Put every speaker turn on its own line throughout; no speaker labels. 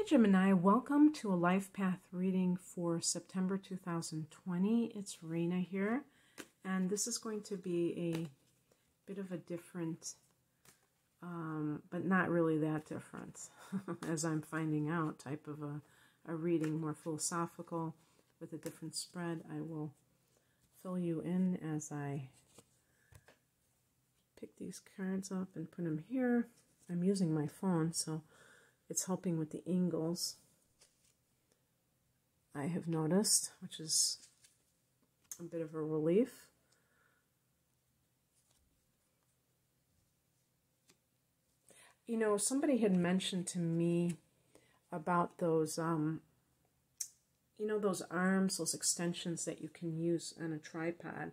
Hi Gemini, welcome to a life path reading for September 2020. It's Rena here, and this is going to be a bit of a different, but not really that different, as I'm finding out, type of a reading, more philosophical with a different spread. I will fill you in as I pick these cards up and put them here. I'm using my phone, so it's helping with the angles, I have noticed, which is a bit of a relief. You know, somebody had mentioned to me about those, you know, those arms, those extensions that you can use on a tripod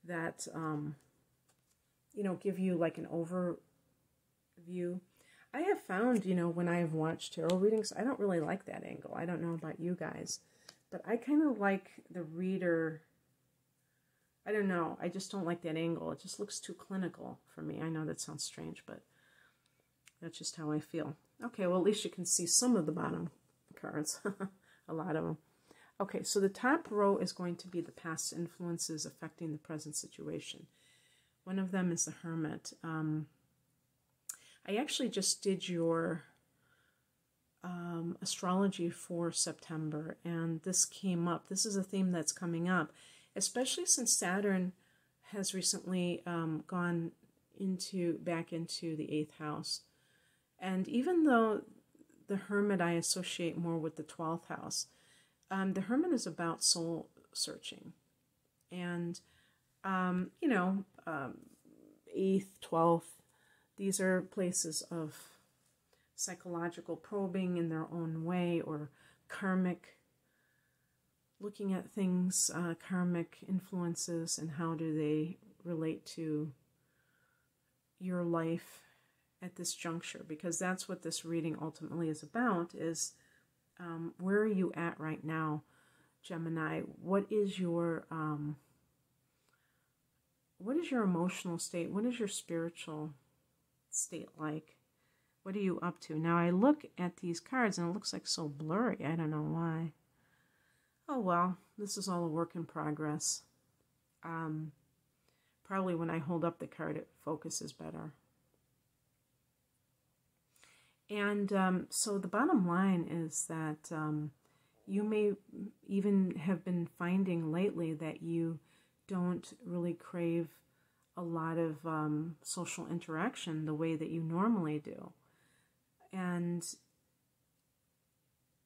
that, you know, give you like an overview. I have found, you know, when I have watched tarot readings, I don't really like that angle. I don't know about you guys, but I kind of like the reader. I don't know. I just don't like that angle. It just looks too clinical for me. I know that sounds strange, but that's just how I feel. Okay, well, at least you can see some of the bottom cards, a lot of them. Okay, so the top row is going to be the past influences affecting the present situation. One of them is the Hermit. I actually just did your astrology for September, and this came up. This is a theme that's coming up, especially since Saturn has recently gone back into the 8th house. And even though the Hermit I associate more with the 12th house, the Hermit is about soul searching. And, you know, 8th, 12th, these are places of psychological probing in their own way, or karmic, looking at things, karmic influences, and how do they relate to your life at this juncture, because that's what this reading ultimately is about, is where are you at right now, Gemini? What is your emotional state? What is your spiritual state like? What are you up to? Now I look at these cards and it looks like so blurry. I don't know why. Oh well, this is all a work in progress. Probably when I hold up the card it focuses better. And so the bottom line is that you may even have been finding lately that you don't really crave a lot of social interaction the way that you normally do. And,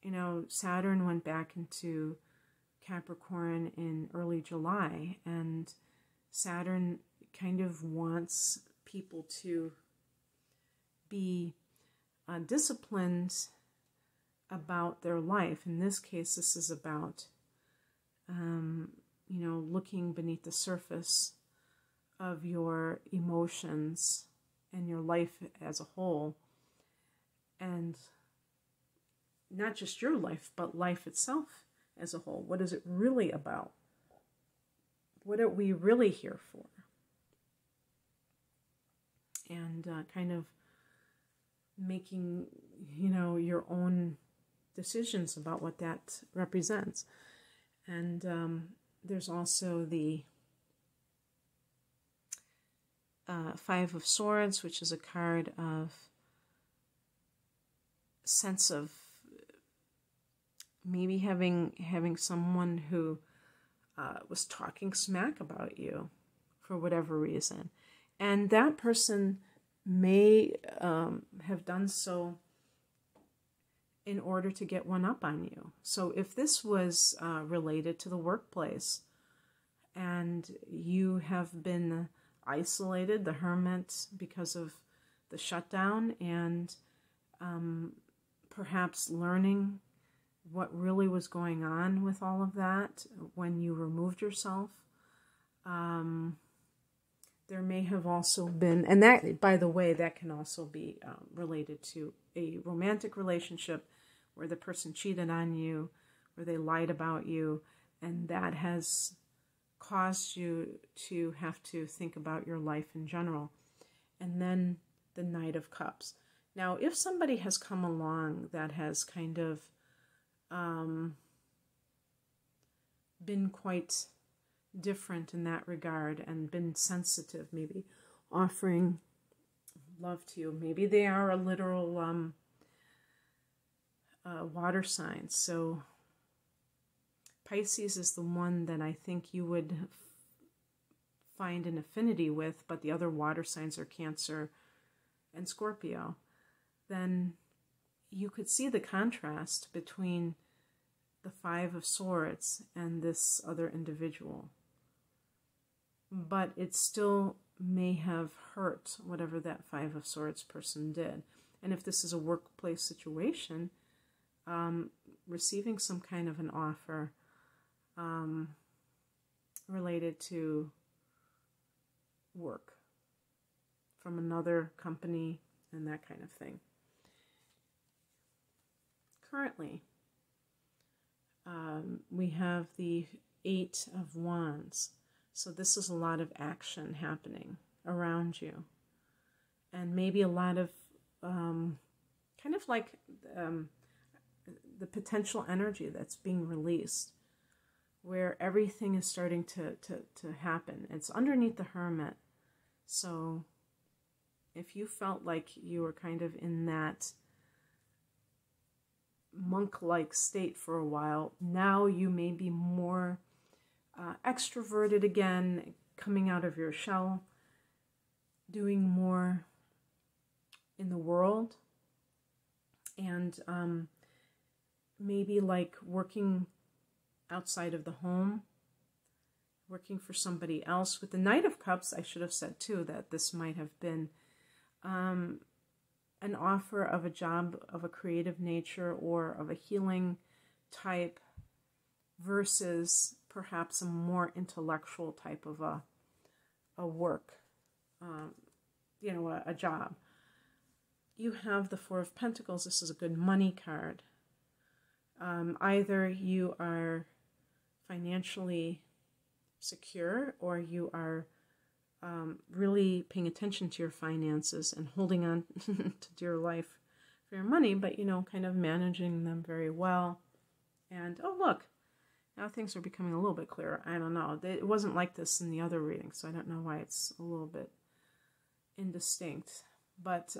you know, Saturn went back into Capricorn in early July, and Saturn kind of wants people to be disciplined about their life. In this case, this is about, you know, looking beneath the surface of your emotions and your life as a whole, and not just your life, but life itself as a whole. What is it really about? What are we really here for? And kind of making, you know, your own decisions about what that represents. And there's also the Five of Swords, which is a card of sense of maybe having someone who was talking smack about you for whatever reason, and that person may have done so in order to get one up on you. So if this was related to the workplace and you have been isolated, the Hermit, because of the shutdown, and perhaps learning what really was going on with all of that when you removed yourself, there may have also been, and that, by the way, that can also be related to a romantic relationship where the person cheated on you, where they lied about you, and that has caused you to have to think about your life in general. And then the Knight of Cups. Now, if somebody has come along that has kind of been quite different in that regard and been sensitive, maybe offering love to you, maybe they are a literal water sign. So Pisces is the one that I think you would find an affinity with, but the other water signs are Cancer and Scorpio. Then you could see the contrast between the Five of Swords and this other individual. But it still may have hurt whatever that Five of Swords person did. And if this is a workplace situation, receiving some kind of an offer related to work from another company and that kind of thing. Currently, we have the Eight of Wands. So this is a lot of action happening around you. And maybe a lot of kind of like the potential energy that's being released, where everything is starting to happen. It's underneath the Hermit. So if you felt like you were kind of in that monk-like state for a while, now you may be more extroverted again, coming out of your shell, doing more in the world, and maybe like working outside of the home, working for somebody else. With the Knight of Cups, I should have said too that this might have been an offer of a job of a creative nature or of a healing type versus perhaps a more intellectual type of a work, a job. You have the Four of Pentacles. This is a good money card. Either you are financially secure or you are really paying attention to your finances and holding on to dear life for your money, but, kind of managing them very well. And, oh, look, now things are becoming a little bit clearer. I don't know. It wasn't like this in the other reading, so I don't know why it's a little bit indistinct. But,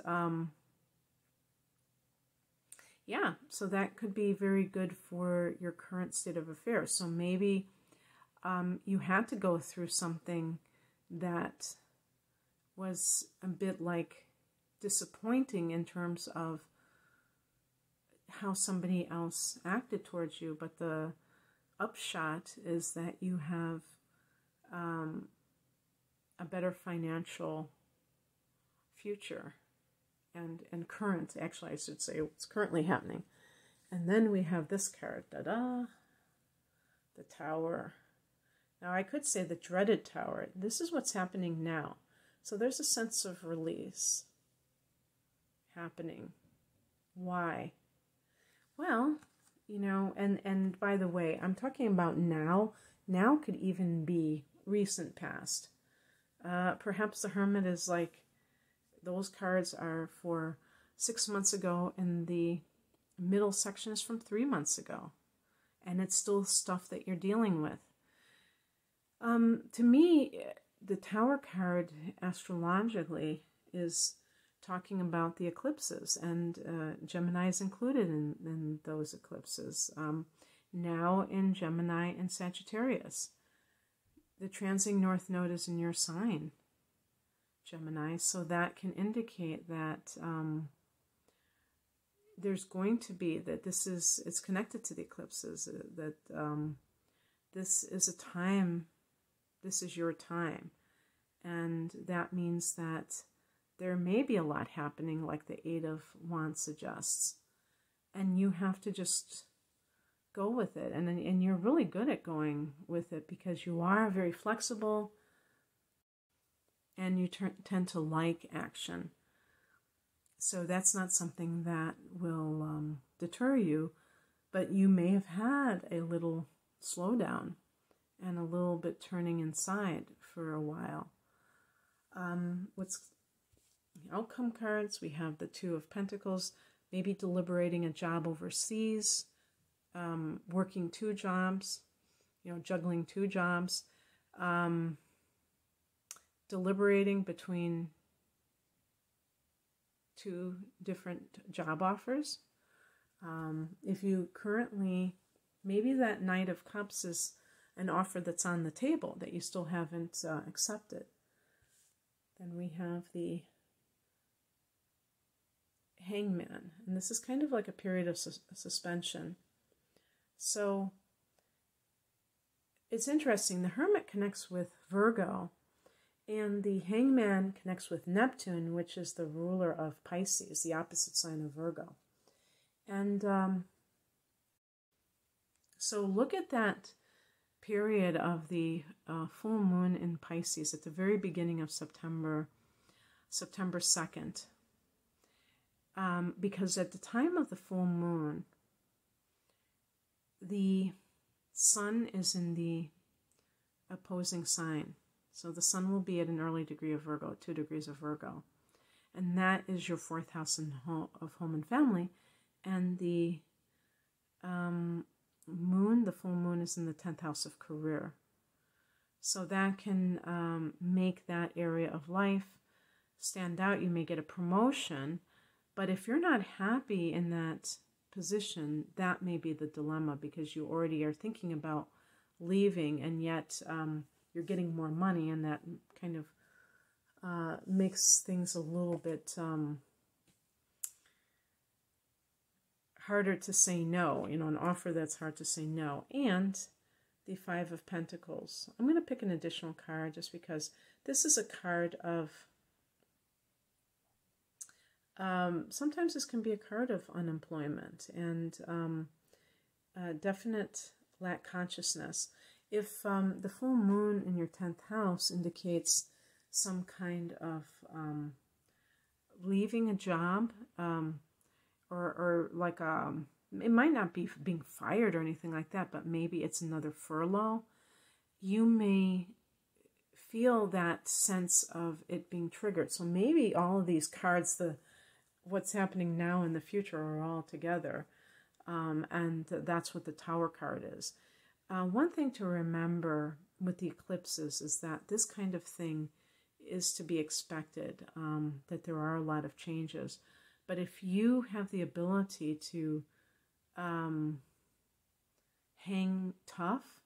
yeah, so that could be very good for your current state of affairs. So maybe you had to go through something that was a bit like disappointing in terms of how somebody else acted towards you, but the upshot is that you have a better financial future and current, actually I should say it's currently happening. And then we have this card, the Tower. Now, I could say the dreaded Tower. This is what's happening now. So there's a sense of release happening. Why? Well, and by the way, I'm talking about now. Now could even be recent past. Perhaps the Hermit is like, those cards are for 6 months ago, and the middle section is from 3 months ago. And it's still stuff that you're dealing with. To me, the Tower card astrologically is talking about the eclipses, and Gemini is included in those eclipses. Now in Gemini and Sagittarius. The transing North Node is in your sign, Gemini, so that can indicate that there's going to be, that it's connected to the eclipses, that this is a time. This is your time. And that means that there may be a lot happening, like the Eight of Wands suggests. And you have to just go with it. And you're really good at going with it because you are very flexible and you tend to like action. So that's not something that will deter you, but you may have had a little slowdown and a little bit turning inside for a while. outcome cards. We have the Two of Pentacles, maybe deliberating a job overseas, working 2 jobs, juggling 2 jobs, deliberating between 2 different job offers. If you currently, maybe that Knight of Cups is an offer that's on the table that you still haven't accepted. Then we have the Hangman, and this is kind of like a period of suspension. So it's interesting. The Hermit connects with Virgo, and the Hangman connects with Neptune, which is the ruler of Pisces, the opposite sign of Virgo. And so look at that period of the full moon in Pisces at the very beginning of September 2nd. Because at the time of the full moon, the sun is in the opposing sign. So the sun will be at an early degree of Virgo, 2 degrees of Virgo. And that is your 4th house of home and family. And the moon, the full moon, is in the 10th house of career. So that can make that area of life stand out. You may get a promotion, but if you're not happy in that position, that may be the dilemma, because you already are thinking about leaving, and yet you're getting more money, and that kind of makes things a little bit harder to say no, an offer that's hard to say no. And the 5 of Pentacles. I'm going to pick an additional card just because this is a card of, sometimes this can be a card of unemployment and definite lack consciousness. If the full moon in your 10th house indicates some kind of leaving a job, or like it might not be being fired or anything like that, but maybe it's another furlough, you may feel that sense of it being triggered. So maybe all of these cards, what's happening now and the future, are all together. And that's what the Tower card is. One thing to remember with the eclipses is that this kind of thing is to be expected, that there are a lot of changes. But if you have the ability to hang tough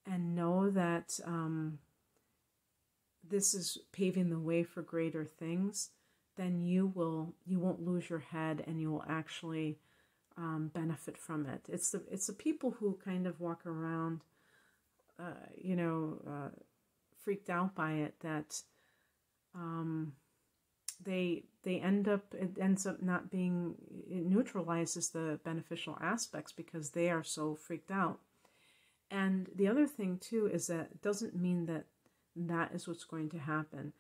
and know that this is paving the way for greater things, then you won't lose your head, and you will actually benefit from it. It's the people who kind of walk around, freaked out by it, that it ends up not being, it neutralizes the beneficial aspects because they are so freaked out. And the other thing too is that it doesn't mean that is what's going to happen.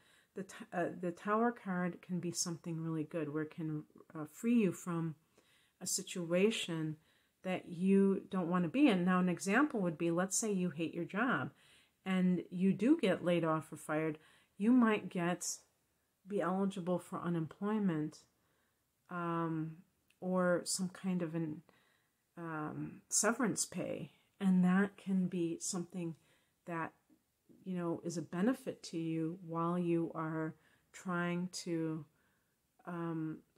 The Tower card can be something really good, where it can free you from a situation that you don't want to be in. Now, an example would be, let's say you hate your job and you do get laid off or fired. You might be eligible for unemployment, or some kind of an severance pay, and that can be something that is a benefit to you while you are trying to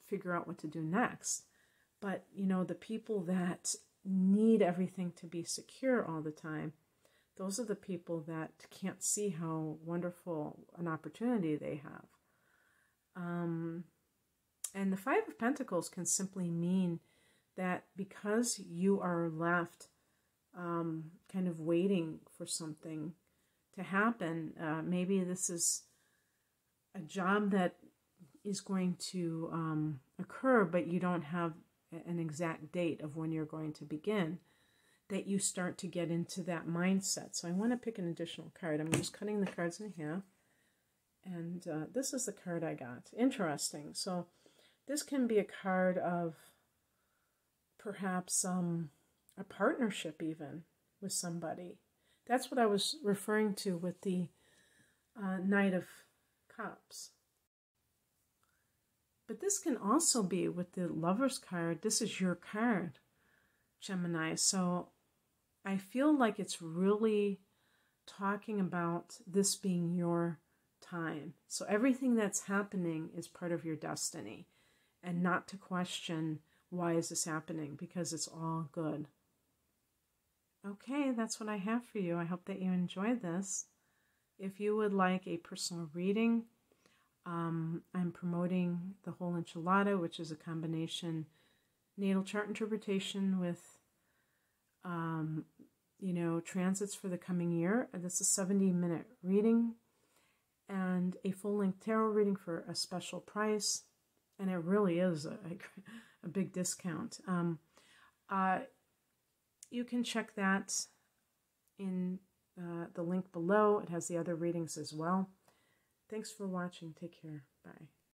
figure out what to do next. But the people that need everything to be secure all the time, those are the people that can't see how wonderful an opportunity they have. And the 5 of Pentacles can simply mean that because you are left kind of waiting for something to happen, maybe this is a job that is going to occur, but you don't have an exact date of when you're going to begin, that you start to get into that mindset. So I want to pick an additional card. I'm just cutting the cards in half. And this is the card I got. Interesting. So this can be a card of perhaps a partnership even with somebody. That's what I was referring to with the Knight of Cups. But this can also be with the Lover's card. This is your card, Gemini. So I feel like it's really talking about this being your time. So everything that's happening is part of your destiny, and not to question, why is this happening? Because it's all good. Okay, that's what I have for you. I hope that you enjoyed this. If you would like a personal reading, I'm promoting the whole enchilada, which is a combination natal chart interpretation with, transits for the coming year. This is a 70-minute reading and a full-length tarot reading for a special price. And it really is a big discount. You can check that in the link below. It has the other readings as well. Thanks for watching. Take care. Bye.